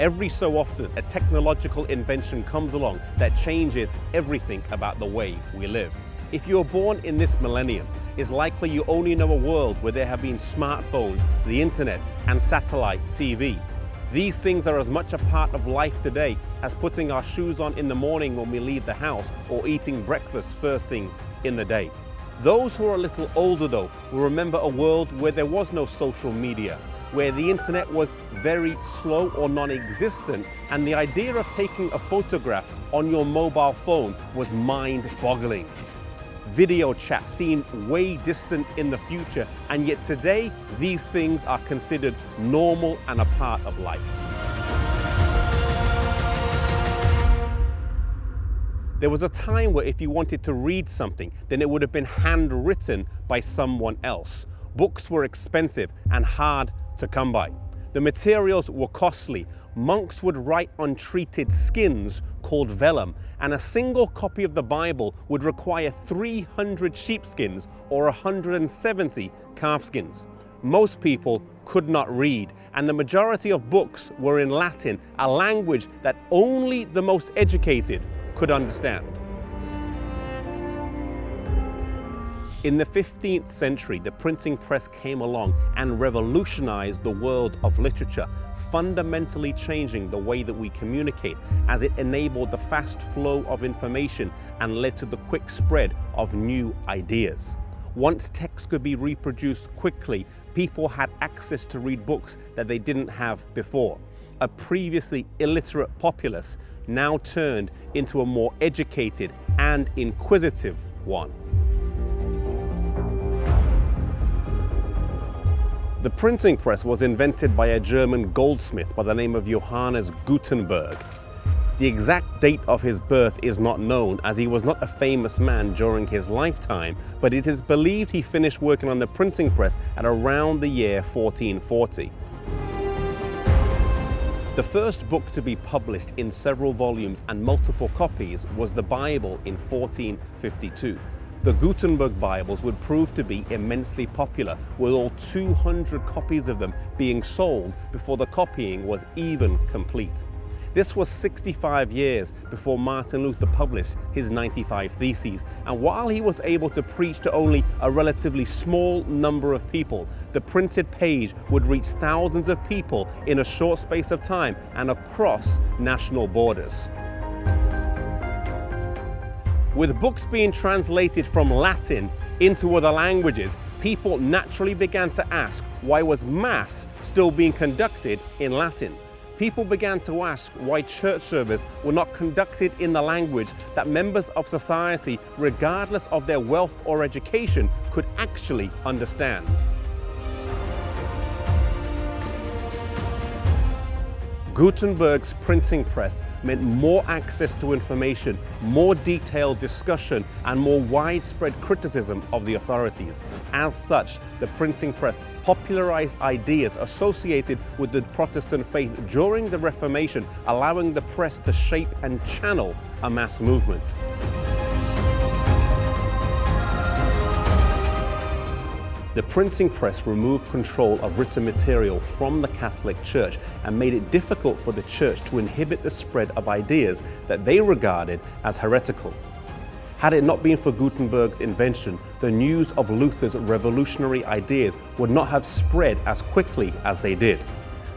Every so often, a technological invention comes along that changes everything about the way we live. If you were born in this millennium, it's likely you only know a world where there have been smartphones, the internet, and satellite TV. These things are as much a part of life today as putting our shoes on in the morning when we leave the house or eating breakfast first thing in the day. Those who are a little older though will remember a world where there was no social media, where the internet was very slow or non-existent, and the idea of taking a photograph on your mobile phone was mind-boggling. Video chat seemed way distant in the future, and yet today these things are considered normal and a part of life. There was a time where if you wanted to read something, then it would have been handwritten by someone else. Books were expensive and hard to come by. The materials were costly. Monks would write on treated skins called vellum, and a single copy of the Bible would require 300 sheepskins or 170 calfskins. Most people could not read, and the majority of books were in Latin, a language that only the most educated could understand. In the 15th century, the printing press came along and revolutionized the world of literature, fundamentally changing the way that we communicate, as it enabled the fast flow of information and led to the quick spread of new ideas. Once text could be reproduced quickly, people had access to read books that they didn't have before. A previously illiterate populace now turned into a more educated and inquisitive one. The printing press was invented by a German goldsmith by the name of Johannes Gutenberg. The exact date of his birth is not known, as he was not a famous man during his lifetime, but it is believed he finished working on the printing press at around the year 1440. The first book to be published in several volumes and multiple copies was the Bible in 1452. The Gutenberg Bibles would prove to be immensely popular, with all 200 copies of them being sold before the copying was even complete. This was 65 years before Martin Luther published his 95 Theses, and while he was able to preach to only a relatively small number of people, the printed page would reach thousands of people in a short space of time and across national borders. With books being translated from Latin into other languages, people naturally began to ask, why was Mass still being conducted in Latin? People began to ask why church services were not conducted in the language that members of society, regardless of their wealth or education, could actually understand. Gutenberg's printing press meant more access to information, more detailed discussion, and more widespread criticism of the authorities. As such, the printing press popularized ideas associated with the Protestant faith during the Reformation, allowing the press to shape and channel a mass movement. The printing press removed control of written material from the Catholic Church and made it difficult for the Church to inhibit the spread of ideas that they regarded as heretical. Had it not been for Gutenberg's invention, the news of Luther's revolutionary ideas would not have spread as quickly as they did.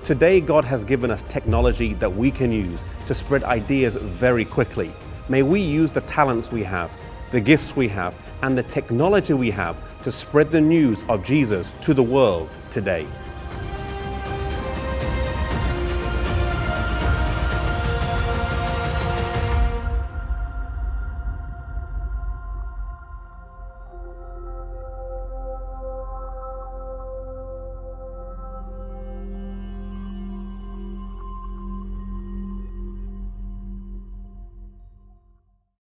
Today, God has given us technology that we can use to spread ideas very quickly. May we use the talents we have, the gifts we have, and the technology we have to spread the news of Jesus to the world today.